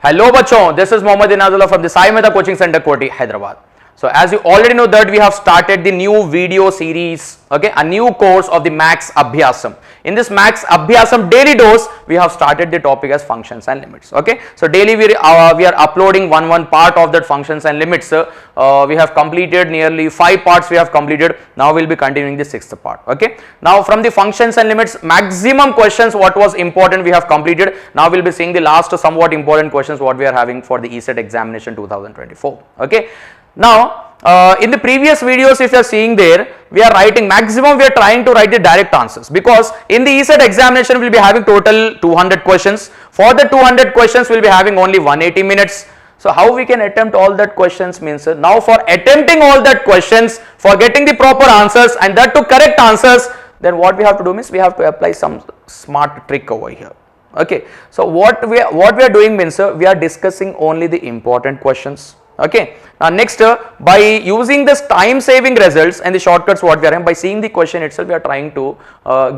Hello bachon, this is Mohammad Inazullah from the SAIMEDHA Coaching Center, Koti, Hyderabad. So as you already know that we have started the new video series, okay, a new course of the Max Abhyasam. In this Max Abhyasam daily dose, we have started the topic as functions and limits, okay. So daily we are uploading one part of that functions and limits. We have completed nearly 5 parts we have completed. Now we will be continuing the 6th part, okay. Now from the functions and limits, maximum questions what was important we have completed. Now we will be seeing the last somewhat important questions what we are having for the ECET examination 2024, okay. Now, in the previous videos if you are seeing there, we are writing maximum we are trying to write the direct answers, because in the ECET examination we will be having total 200 questions. For the 200 questions we will be having only 180 minutes. So how we can attempt all that questions means, now for attempting all that questions, for getting the proper answers and that to correct answers, then what we have to do means we have to apply some smart trick over here. Okay. So what we are doing means we are discussing only the important questions. Okay. Now next, by using this time saving results and the shortcuts what we are having, by seeing the question itself we are trying to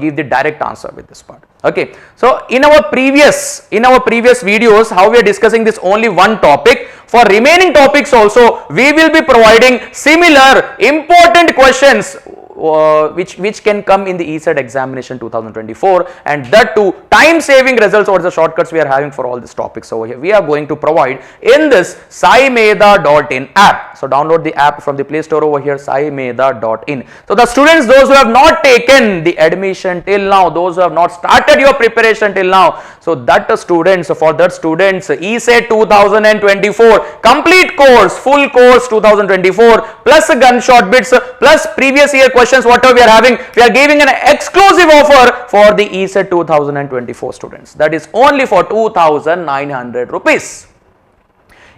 give the direct answer with this part. Okay. So in our previous videos how we are discussing this only one topic. For remaining topics also we will be providing similar important questions which can come in the ECET examination 2024, and that too time saving results or the shortcuts we are having for all these topics over here we are going to provide in this SAIMEDHA.in app. So download the app from the Play Store over here, SAIMEDHA.in. So the students, those who have not taken the admission till now, those who have not started your preparation till now, so that students, for that students, ECET 2024 complete course, full course 2024 plus gunshot bits plus previous year questions whatever we are having, we are giving an exclusive offer for the ECET 2024 students. That is only for 2,900 rupees.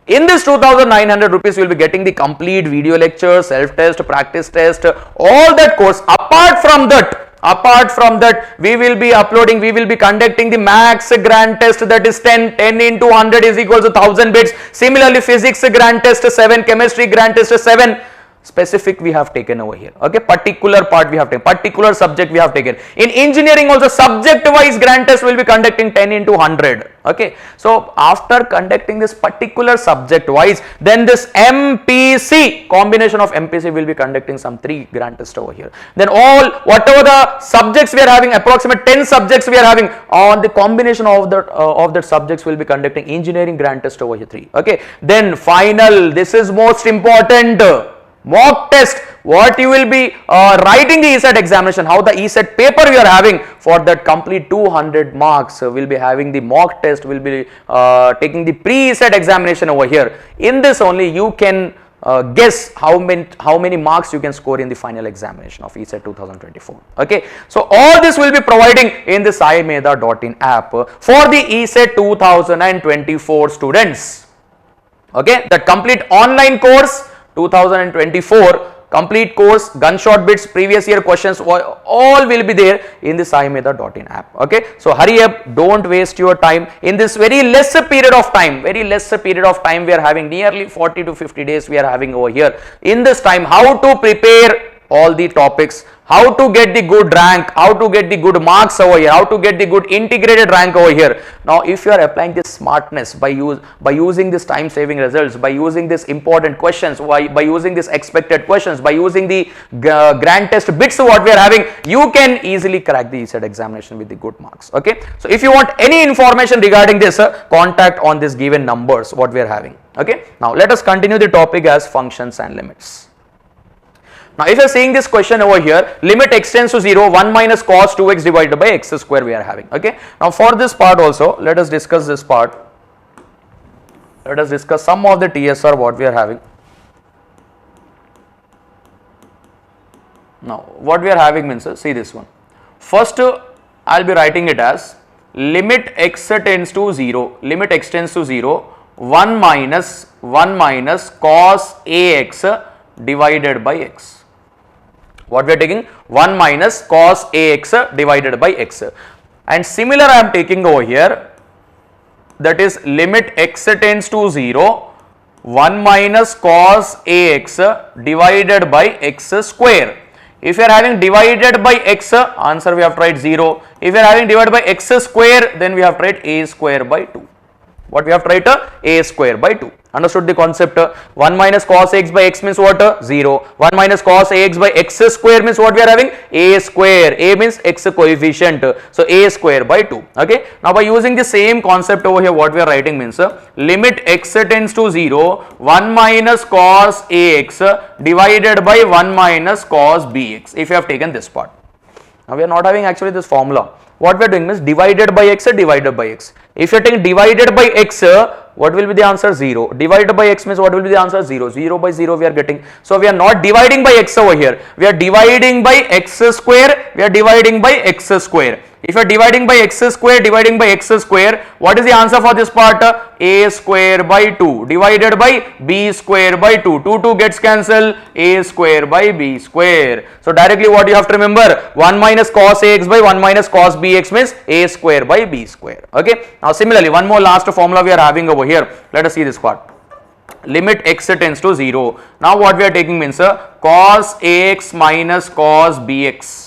In this 2,900 rupees, you will be getting the complete video lecture, self-test, practice test, all that course. Apart from that, we will be uploading, we will be conducting the max grand test, that is 10 into 100 is equals to 1000 bits. Similarly, physics grand test 7, chemistry grand test 7. Specific we have taken over here, okay, particular part we have taken, particular subject we have taken. In engineering also subject wise grand test will be conducting 10 into 100, okay. So after conducting this particular subject wise, then this MPC, combination of MPC will be conducting some 3 grand tests over here. Then all whatever the subjects we are having, approximate 10 subjects we are having, on the combination of that subjects will be conducting engineering grand test over here 3, okay. Then final, this is most important, mock test, what you will be writing the ECET examination, how the ECET paper you are having, for that complete 200 marks will be having the mock test, will be taking the pre-ECET examination over here. In this only you can guess how many marks you can score in the final examination of ECET 2024, okay. So all this will be providing in the SAIMEDHA.in app for the ECET 2024 students, okay. That complete online course 2024 complete course, gunshot bits, previous year questions, all will be there in the SAIMEDHA.in app, okay. So hurry up, don't waste your time in this very lesser period of time, we are having nearly 40 to 50 days we are having over here. In this time, how to prepare all the topics, how to get the good rank, how to get the good marks over here, how to get the good integrated rank over here. Now if you are applying this smartness by using this time saving results, by using this important questions, by using this expected questions, by using the grand test bits what we are having, you can easily crack the ECET examination with the good marks, okay. So if you want any information regarding this, contact on this given numbers what we are having, okay. Now let us continue the topic as functions and limits. Now if you are seeing this question over here, limit x tends to 0, 1 minus cos 2x divided by x square we are having, okay. Now for this part also, let us discuss this part. Let us discuss some of the TSR what we are having. Now what we are having means, see this one. First I will be writing it as limit x tends to 0, 1 minus cos ax divided by x. What we are taking? 1 minus cos ax divided by x. And similar I am taking over here, that is limit x tends to 0, 1 minus cos ax divided by x square. If you are having divided by x, answer we have tried 0. If you are having divided by x square, then we have tried a square by 2. What we have to write? A square by 2. Understood the concept? 1 minus cos x by x means what? 0. 1 minus cos ax by x square means what we are having? A square. A means x coefficient. So a square by 2. Okay. Now by using the same concept over here, what we are writing means limit x tends to 0, 1 minus cos ax divided by 1 minus cos bx, if you have taken this part. Now we are not having actually this formula. What we are doing means divided by x divided by x. If you are taking divided by x, what will be the answer? 0. Divided by x means what will be the answer? 0. 0 by 0 we are getting. So we are not dividing by x over here. We are dividing by x square. We are dividing by x square. If you are dividing by x square, dividing by x square, what is the answer for this part? A square by 2 divided by b square by 2. 2 gets cancelled. A square by b square. So directly what you have to remember? 1 minus cos ax by 1 minus cos bx means a square by b square. Okay. Now similarly, one more last formula we are having over here. Let us see this part. Limit x tends to 0. Now what we are taking means cos ax minus cos bx.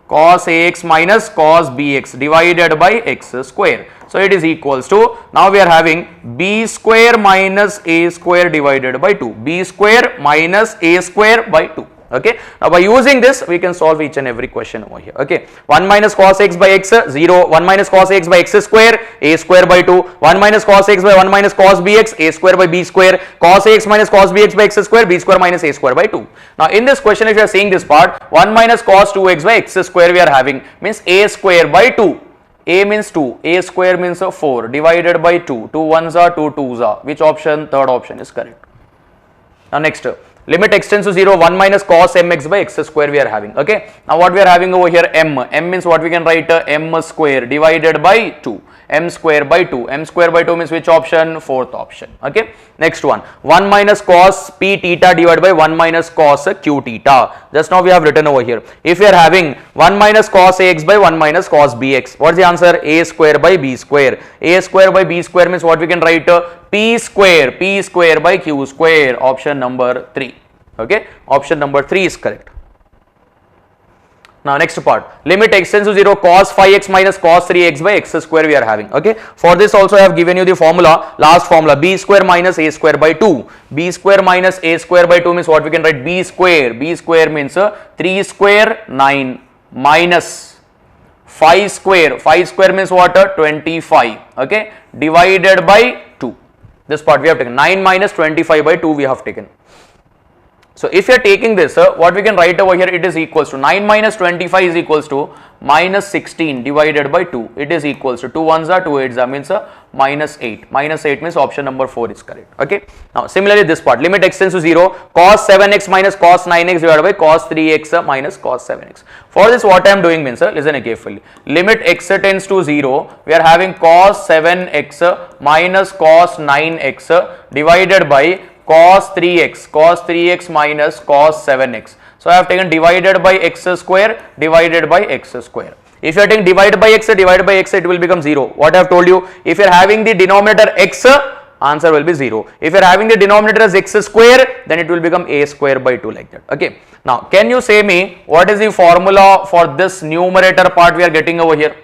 Cos ax minus cos bx divided by x square. So it is equals to, now we are having b square minus a square divided by 2. B square minus a square by 2. Okay. Now by using this we can solve each and every question over here. Okay. 1 minus cos x by x 0, 1 minus cos x by x square, a square by 2, 1 minus cos x by 1 minus cos bx, a square by b square, cos ax minus cos bx by x square, b square minus a square by 2. Now in this question, if you are seeing this part, 1 minus cos 2x by x square we are having means a square by 2. A means 2, a square means 4 divided by 2. 2 ones are 2 twos are. Which option? Third option is correct. Now next, limit x tends to 0, 1 minus cos mx by x square we are having. Okay. Now what we are having over here? M means what we can write? M square divided by 2. M square by 2. M square by 2 means which option? Fourth option. Okay. Next one, 1 minus cos p theta divided by 1 minus cos q theta. Just now we have written over here. If we are having 1 minus cos ax by 1 minus cos bx, what is the answer? A square by b square. A square by b square means what we can write? P square by q square. Option number 3. Okay. Option number 3 is correct. Now next part, limit x tends to 0, cos 5x minus cos 3x by x square we are having. Okay. For this also I have given you the formula, last formula, b square minus a square by 2. B square minus a square by 2 means what we can write? B square. B square means 3 square 9 minus 5 square. 5 square means what? 25. Okay. Divided by 2. This part we have taken. 9 minus 25 by 2 we have taken. So if you are taking this, what we can write over here, it is equals to 9 minus 25 is equals to minus 16 divided by 2. It is equals to 2 ones are 2 8s are means minus 8. Minus 8 means option number 4 is correct. Okay. Now similarly this part, limit x tends to 0, cos 7x minus cos 9x divided by cos 3x minus cos 7x. For this what I am doing means, listen carefully, limit x tends to 0, we are having cos 7x minus cos 9x divided by cos 3x minus cos 7x. So I have taken divided by x square divided by x square. If you are taking divided by x, it will become 0. What I have told you, if you are having the denominator x, answer will be 0. If you are having the denominator as x square, then it will become a square by 2 like that. Okay. Now can you say me what is the formula for this numerator part we are getting over here?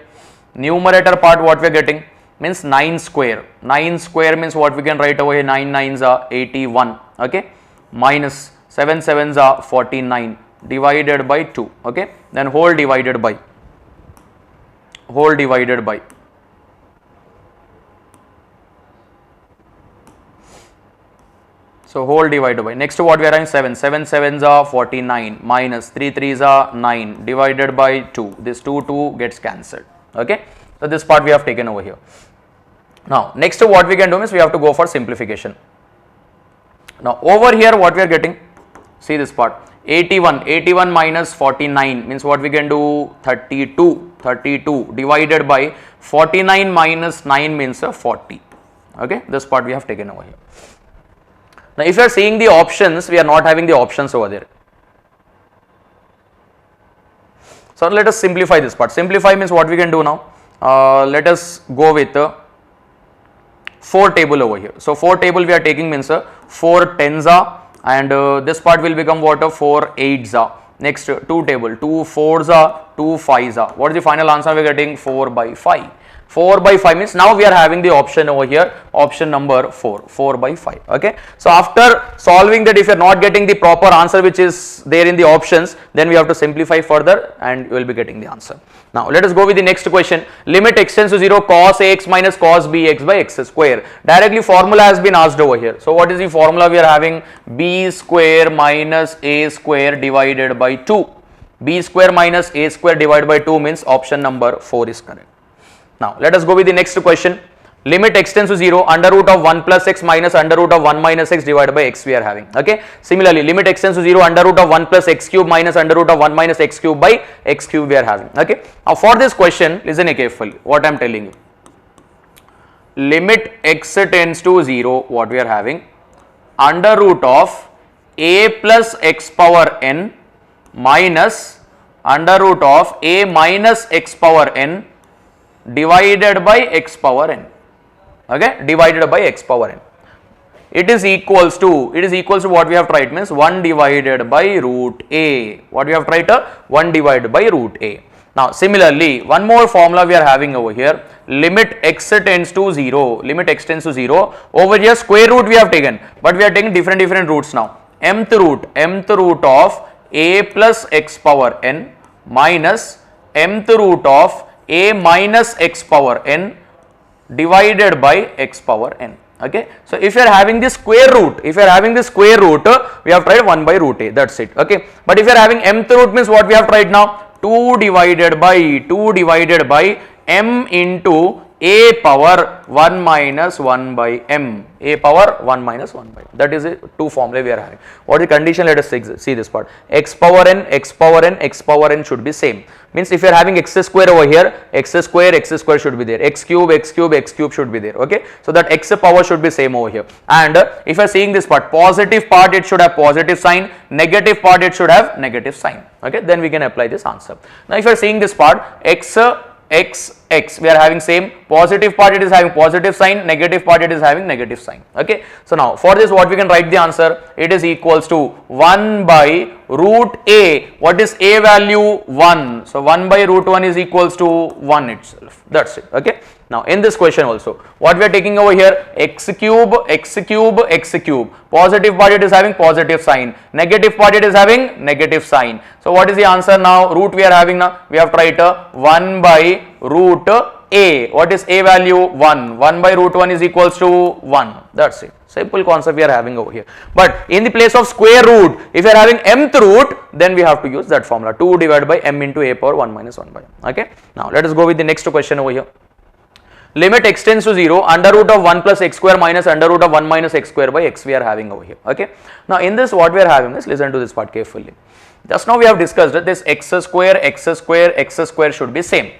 Numerator part what we are getting means 9 square. 9 square means what we can write over here? 9 9s are 81. Okay. Minus 7 7s are 49 divided by 2. Okay. Then whole divided by. So whole divided by. Next what we are having? 7. 7 7s are 49 minus 3 3s are 9 divided by 2. This 2 gets cancelled. Okay. So this part we have taken over here. Now next what we can do is we have to go for simplification. Now over here what we are getting, see this part, 81 minus 49 means what we can do? 32 divided by 49 minus 9 means 40. Okay, this part we have taken over here. Now if you are seeing the options, we are not having the options over there. So let us simplify this part. Simplify means what we can do now? Let us go with 4 table over here. So 4 table we are taking means 4 tens are, and this part will become what? 4 8s are. Next 2 table, 2 4s are, 2 5s are. What is the final answer we are getting? 4 by 5. 4 by 5 means now we are having the option over here, option number 4 by 5. Okay. So after solving that, if you are not getting the proper answer which is there in the options, then we have to simplify further and you will be getting the answer. Now let us go with the next question. Limit x tends to 0 cos ax minus cos bx by x square. Directly formula has been asked over here. So what is the formula we are having? B square minus a square divided by 2. B square minus a square divided by 2 means option number 4 is correct. Now let us go with the next question. Limit x tends to 0 under root of 1 plus x minus under root of 1 minus x divided by x we are having. Okay. Similarly, limit x tends to 0 under root of 1 plus x cube minus under root of 1 minus x cube by x cube we are having. Okay. Now for this question, listen carefully what I am telling you. Limit x tends to 0, what we are having, under root of a plus x power n minus under root of a minus x power n divided by x power n. Okay, divided by x power n. It is equals to what we have tried, means 1 divided by root a. What we have tried? 1 divided by root a. Now similarly, one more formula we are having over here. Limit x tends to 0. Limit x tends to 0. Over here square root we have taken, but we are taking different roots now. Mth root of a plus x power n minus mth root of a minus x power n divided by x power n. Okay. So if you are having the square root, we have tried 1 by root a, that's it. Okay. But if you are having mth root means what we have tried now? 2 divided by m into a power 1 minus 1 by m, a power 1 minus 1 by m. That is a two formula we are having. What is the condition? Let us see this part. X power n should be same. Means if you are having x square over here, x square should be there. X cube should be there. Okay. So that x power should be same over here. And if you are seeing this part, positive part it should have positive sign, negative part it should have negative sign. Okay. Then we can apply this answer. Now if you are seeing this part, x we are having same, positive part it is having positive sign, negative part it is having negative sign. Okay. So now for this what we can write the answer, it is equals to 1 by root a. What is a value? 1. So 1 by root 1 is equals to 1 itself. That's it. Okay. Now in this question also, what we are taking over here, x cube, positive part it is having positive sign, negative part it is having negative sign. So what is the answer now? Root we are having now, we have tried 1 by root a. What is a value? 1. 1 by root 1 is equals to 1. That's it. Simple concept we are having over here. But in the place of square root, if you are having mth root, then we have to use that formula, 2 divided by m into a power 1 minus 1 by m. Okay. Now let us go with the next question over here. Limit x tends to 0 under root of 1 plus x square minus under root of 1 minus x square by x we are having over here. Okay. Now in this what we are having is, listen to this part carefully. Just now we have discussed that this x square should be same.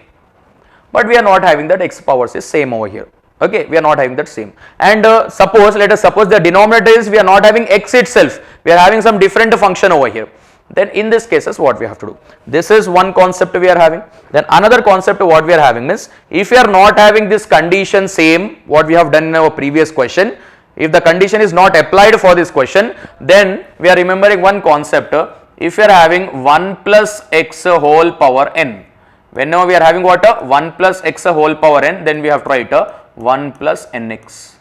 But we are not having that x powers is same over here. Okay, we are not having that same. And let us suppose the denominator is we are not having x itself. We are having some different function over here. Then in this cases what we have to do? This is one concept we are having. Then another concept what we are having is, if we are not having this condition same what we have done in our previous question, if the condition is not applied for this question, then we are remembering one concept. If we are having 1 plus x whole power n, whenever we are having what? 1 plus x whole power n, then we have tried 1 plus nx.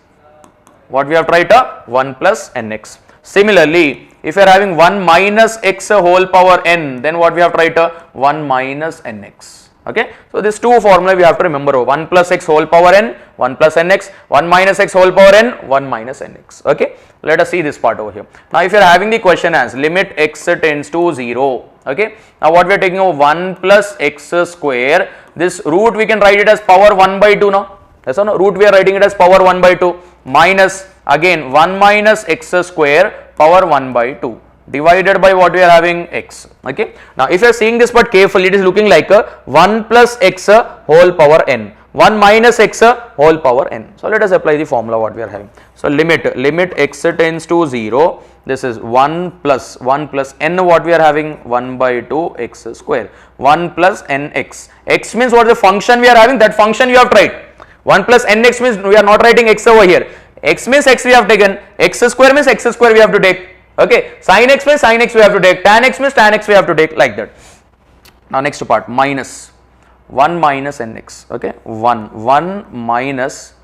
What we have tried? 1 plus nx. Similarly, if you are having 1 minus x whole power n, then what we have tried? 1 minus nx. Okay. So this two formula we have to remember: 1 plus x whole power n, 1 plus nx, 1 minus x whole power n, 1 minus nx. Okay. Let us see this part over here. Now if you are having the question as limit x tends to 0. Okay. Now what we are taking over 1 plus x square, this root we can write it as power 1 by 2 now. Yes or no? Root we are writing it as power 1 by 2 minus again 1 minus x square power 1 by 2 divided by what we are having, x. Okay. Now if you are seeing this part carefully, it is looking like 1 plus x whole power n, 1 minus x whole power n. So let us apply the formula what we are having. So limit x tends to 0, this is 1 plus n what we are having, 1 by 2 x square, 1 plus nx. X means what is the function we are having, that function you have tried. 1 plus nx means we are not writing x over here. X means x we have taken, x square means x square we have to take. Okay, sin x means sin x we have to take, tan x means tan x we have to take, like that. Now next part, minus 1 minus nx, okay, 1 minus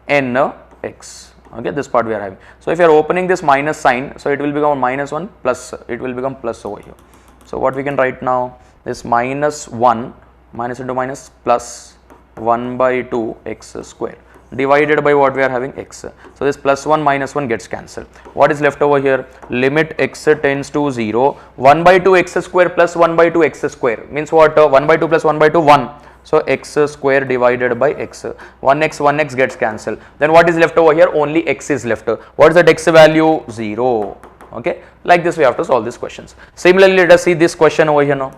nx, okay, this part we are having. So if you are opening this minus sign, so it will become minus 1 plus, it will become plus over here. So what we can write now, this minus 1 minus into minus plus 1 by 2 x square divided by what we are having, x. So this plus 1 minus 1 gets cancelled. What is left over here? Limit x tends to 0, 1 by 2 x square plus 1 by 2 x square means what? 1 by 2 plus 1 by 2, 1. So x square divided by x, 1x gets cancelled. Then what is left over here? Only x is left. What is that x value? 0. Okay, like this we have to solve these questions. Similarly, let us see this question over here now.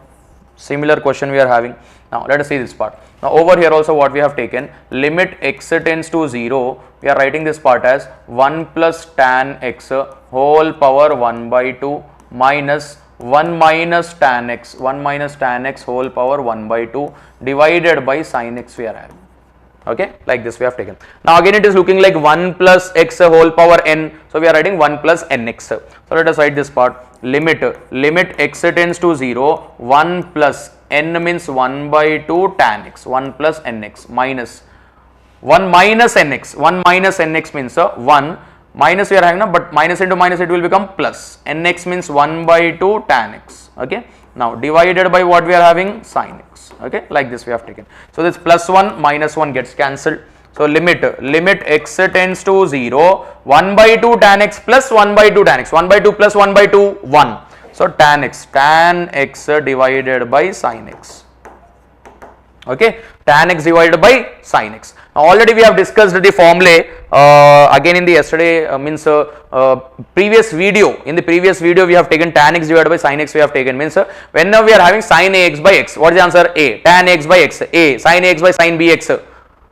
Similar question we are having. Now let us see this part. Now over here also what we have taken, limit x tends to 0, we are writing this part as 1 plus tan x whole power 1 by 2 minus 1 minus tan x whole power 1 by 2 divided by sin x we are having. Okay, like this we have taken. Now again it is looking like 1 plus x whole power n, so we are writing 1 plus nx. So let us write this part, limit x tends to 0, 1 plus n means 1 by 2 tan x, 1 plus nx minus 1 minus nx means 1 minus we are having now, but minus into minus it will become plus, nx means 1 by 2 tan x. Okay, now divided by what we are having, sin x. Okay, like this we have taken. So this plus 1 minus 1 gets cancelled. So limit x tends to 0, 1 by 2 tan x plus 1 by 2 tan x, 1 by 2 plus 1 by 2, 1. So tan x divided by sin x. Okay, tan x divided by sin x. Now already we have discussed the formulae again in the yesterday previous video. In the previous video we have taken tan x divided by sin x we have taken, means whenever we are having sin ax by x, what is the answer? A. Tan x by x, A. Sin ax by sin bx,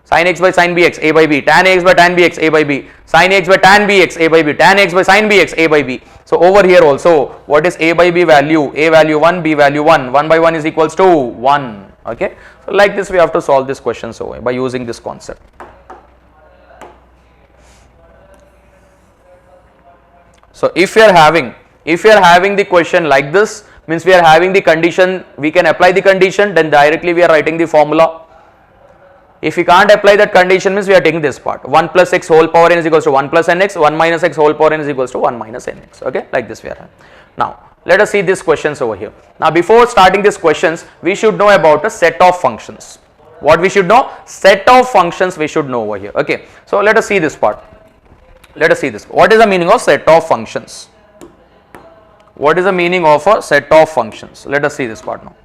sin x by sin bx, A by b. Tan x by tan bx, A by b. Sin x by tan bx, A by b. Tan x by sin bx, A by b. So over here also, what is A by b value? A value 1, B value 1. 1 by 1 is equals to 1. Okay, so like this we have to solve this question so by using this concept. So if you are having the question like this, means we are having the condition, we can apply the condition, then directly we are writing the formula. If we can't apply that condition, means we are taking this part, 1 plus x whole power n is equals to 1 plus nx, 1 minus x whole power n is equals to 1 minus nx. Okay, like this we are having. Now let us see these questions over here. Now before starting these questions, we should know about a set of functions. What we should know? Set of functions we should know over here. Okay, so let us see this part. Let us see this. What is the meaning of set of functions? What is the meaning of a set of functions? Let us see this part now.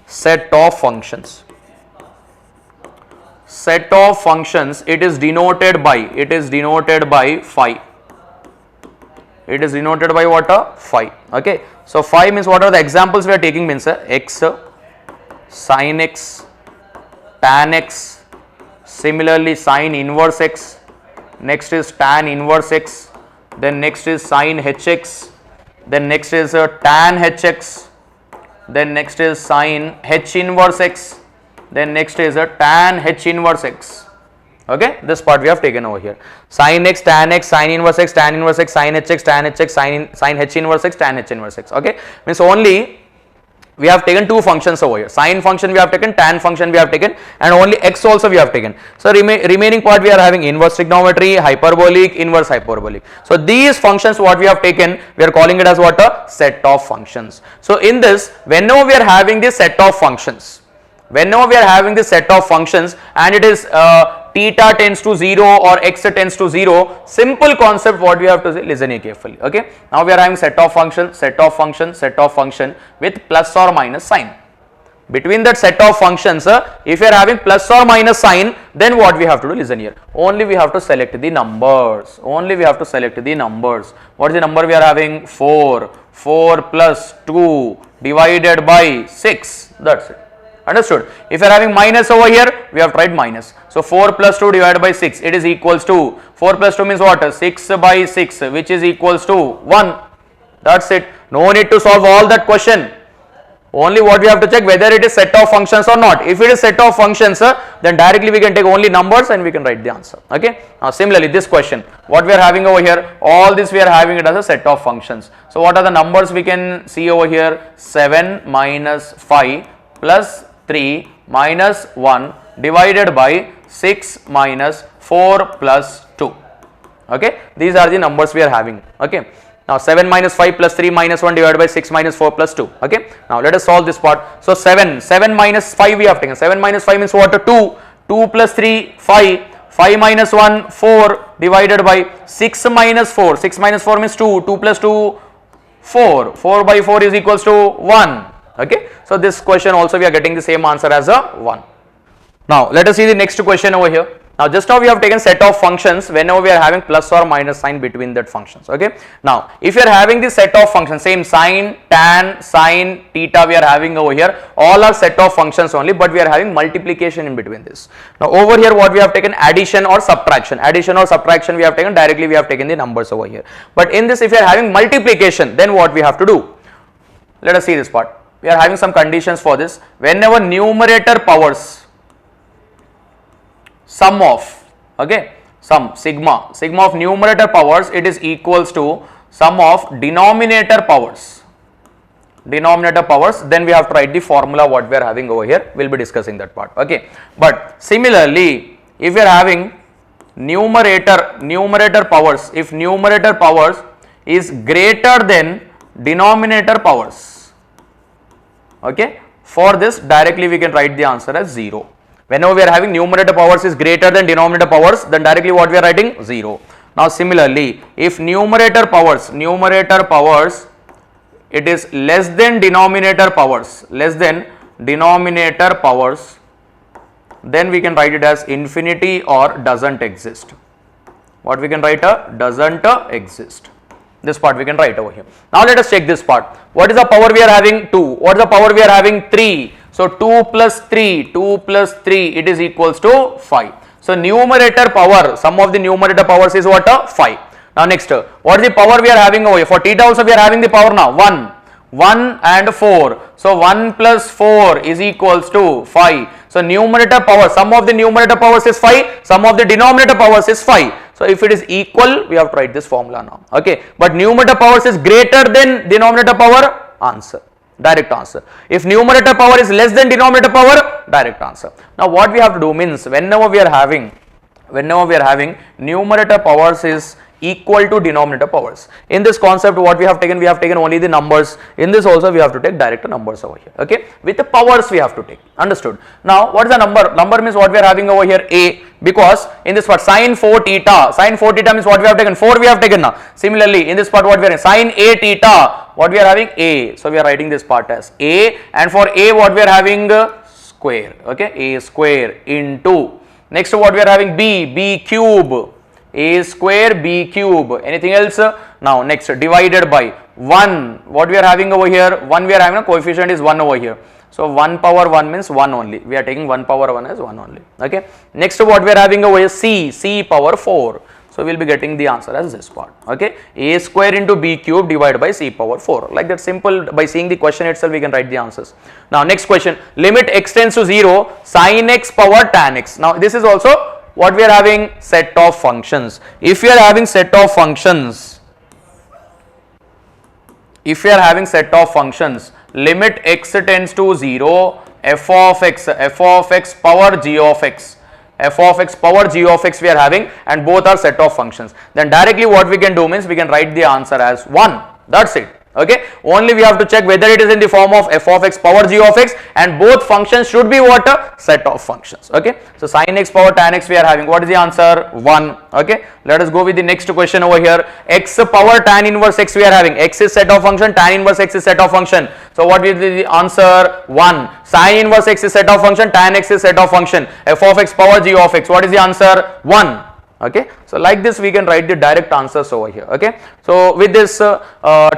Set of functions. Set of functions, it is denoted by phi. It is denoted by what? Phi. Okay, so phi means what are the examples we are taking, means x, sin x, tan x, similarly sin inverse x, next is tan inverse x, then next is sin hx, then next is tan hx, then next is sin h inverse x, then next is tan h inverse x. Okay, this part we have taken over here. Sin x, tan x, sin inverse x, tan inverse x, sin hx, tan hx, sin h inverse x, tan h inverse x. Okay, means only we have taken two functions over here. Sin function we have taken, tan function we have taken, and only x also we have taken. So remaining part we are having inverse trigonometry, hyperbolic, inverse hyperbolic. So these functions what we have taken, we are calling it as what? A set of functions. So in this, whenever we are having this set of functions, and it is theta tends to 0 or x tends to 0, simple concept what we have to say, listen here carefully. Okay, now we are having set of function with plus or minus sign. Between that set of functions, if you are having plus or minus sign, then what we have to do, listen here, only we have to select the numbers. What is the number we are having? 4 plus 2 divided by 6, that's it. Understood? If you are having minus over here, we have tried minus. So 4 plus 2 divided by 6, it is equals to, 4 plus 2 means what? 6 by 6, which is equals to 1. That's it. No need to solve all that question. Only what we have to check, whether it is set of functions or not. If it is set of functions, then directly we can take only numbers and we can write the answer. Okay. Now similarly, this question, what we are having over here, all this we are having it as a set of functions. So what are the numbers we can see over here? 7 minus 5 plus 3 minus 1 divided by 6 minus 4 plus 2. Okay, these are the numbers we are having. Okay, now 7 minus 5 plus 3 minus 1 divided by 6 minus 4 plus 2. Okay, now let us solve this part. So 7 minus 5 we have taken. 7 minus 5 means what? 2 plus 3 5 minus 1 4 divided by 6 minus 4 means 2 plus 2 4 by 4 is equals to 1. Okay, so this question also we are getting the same answer as a 1. Now let us see the next question over here. Now just now we have taken set of functions whenever we are having plus or minus sign between that functions. Okay, now if you are having this set of functions, same sine, tan, sine, theta we are having over here, all are set of functions only, but we are having multiplication in between this. Now over here what we have taken, addition or subtraction we have taken, directly we have taken the numbers over here. But in this if you are having multiplication, then what we have to do? Let us see this part. We are having some conditions for this. Whenever numerator powers sum of, okay, sigma of numerator powers, it is equals to sum of denominator powers, then we have to write the formula what we are having over here. We will be discussing that part. Okay, but similarly if we are having numerator powers, if numerator powers is greater than denominator powers, okay, for this directly we can write the answer as 0. Whenever we are having numerator powers is greater than denominator powers, then directly what we are writing? 0. Now similarly, if numerator powers it is less than denominator powers, then we can write it as infinity or doesn't exist. What we can write? Doesn't exist. This part we can write over here. Now let us check this part. What is the power we are having? 2. What is the power we are having? 3. So 2 plus 3 it is equals to 5. So numerator power, sum of the numerator powers is what? 5. Now next, what is the power we are having over here? For theta also we are having the power now, 1 and 4. So 1 plus 4 is equals to 5. So numerator power, sum of the numerator powers is 5, sum of the denominator powers is 5. So if it is equal, we have to write this formula now. Okay, but numerator powers is greater than denominator power, answer. Direct answer. If numerator power is less than denominator power, direct answer. Now what we have to do means whenever we are having numerator powers is equal to denominator powers. In this concept what we have taken only the numbers. In this also we have to take direct numbers over here. Okay, with the powers we have to take. Understood? Now what is the number? Number means what we are having over here, a, because in this part sine 4 theta means what we have taken, 4 we have taken now. Similarly in this part what we are having, sine a theta, what we are having, a. So we are writing this part as a, and for a what we are having, square. Okay, a square into, next what we are having, b cube, a square b cube. Anything else? Now next, divided by 1. What we are having over here, 1 we are having, a coefficient is 1 over here. So 1 power 1 means 1 only. We are taking 1 power 1 as 1 only. Okay. Next what we are having over here, c power 4. So we will be getting the answer as this part. Okay, a square into b cube divided by c power 4. Like that, simple. By seeing the question itself we can write the answers. Now next question, limit x tends to 0, sin x power tan x. Now this is also what we are having, set of functions. If we are having set of functions, limit x tends to 0, f of x power g of x, we are having, and both are set of functions. Then directly what we can do means we can write the answer as 1. That's it. Okay, only we have to check whether it is in the form of f of x power g of x, and both functions should be what? A set of functions. Okay, so sin x power tan x we are having. What is the answer? 1. Okay, let us go with the next question over here. X power tan inverse x we are having. X is set of function, tan inverse x is set of function. So what is the answer? 1. Sin inverse x is set of function, tan x is set of function. F of x power g of x. What is the answer? 1. Okay, so like this we can write the direct answers over here. Okay, so with this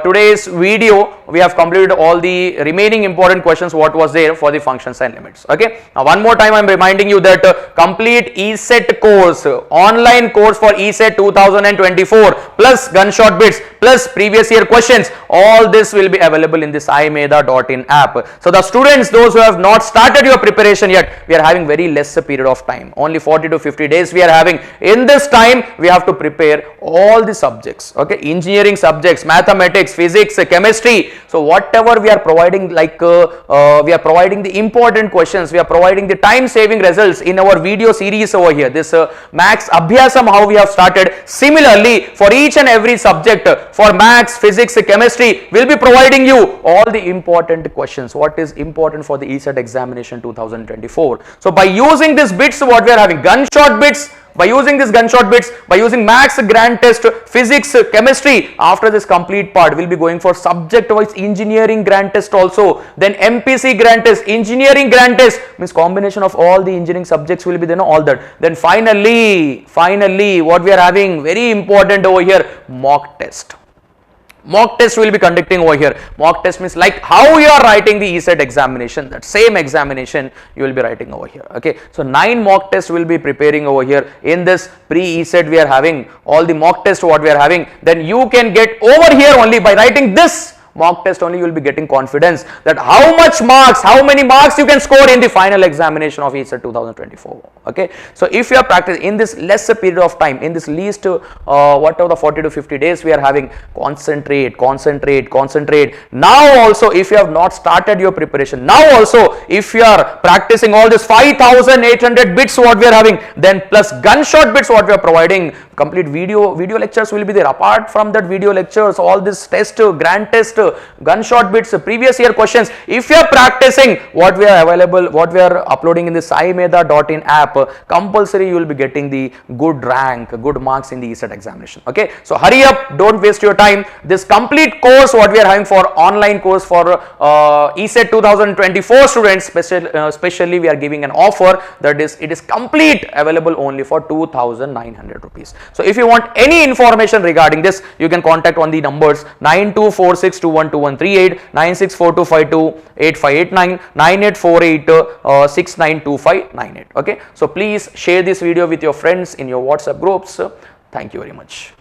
today's video we have completed all the remaining important questions what was there for the functions and limits. Okay, now one more time I am reminding you that complete ECET course, online course for ECET 2024 plus gunshot bits plus previous year questions, all this will be available in the SAIMEDHA.in app. So the students, those who have not started your preparation yet, we are having very less period of time, only 40 to 50 days we are having. In this time time we have to prepare all the subjects, okay, engineering subjects, mathematics, physics, chemistry. So whatever we are providing, like we are providing the important questions, we are providing the time saving results in our video series over here, this max abhyasam how we have started. Similarly, for each and every subject, for maths, physics, chemistry, we will be providing you all the important questions, what is important for the ECET examination 2024. So by using these bits, what we are having, gunshot bits, by using this gunshot bits, by using maths grand test, physics, chemistry, after this complete part we will be going for subject wise engineering grand test also, then MPC grand test, engineering grand test, means combination of all the engineering subjects will be there, all that. Then finally what we are having, very important over here, mock test. Mock test will be conducting over here. Mock test means like how you are writing the ECET examination, that same examination you will be writing over here. Okay, so 9 mock tests will be preparing over here. In this pre-ECET we are having all the mock tests what we are having. Then you can get over here only by writing this mock test only you will be getting confidence that how much marks, how many marks you can score in the final examination of ECET 2024. Okay, so if you are practicing in this lesser period of time, in this least whatever the 40 to 50 days we are having, concentrate. Now also if you have not started your preparation, now also if you are practicing all this 5800 bits what we are having, then plus gunshot bits what we are providing, complete video lectures will be there. Apart from that video lectures, all this test, grand test, gunshot bits, previous year questions, if you are practicing what we are available, what we are uploading in the SAIMEDHA.in app, compulsory you will be getting the good rank, good marks in the ECET examination. Okay, so hurry up, don't waste your time. This complete course what we are having for online course for ECET 2024 students, specially we are giving an offer, that is it is complete available only for 2,900 rupees. So if you want any information regarding this, you can contact on the numbers 9246212138, 9642528589, 9848692598. Okay, so please share this video with your friends in your WhatsApp groups. Thank you very much.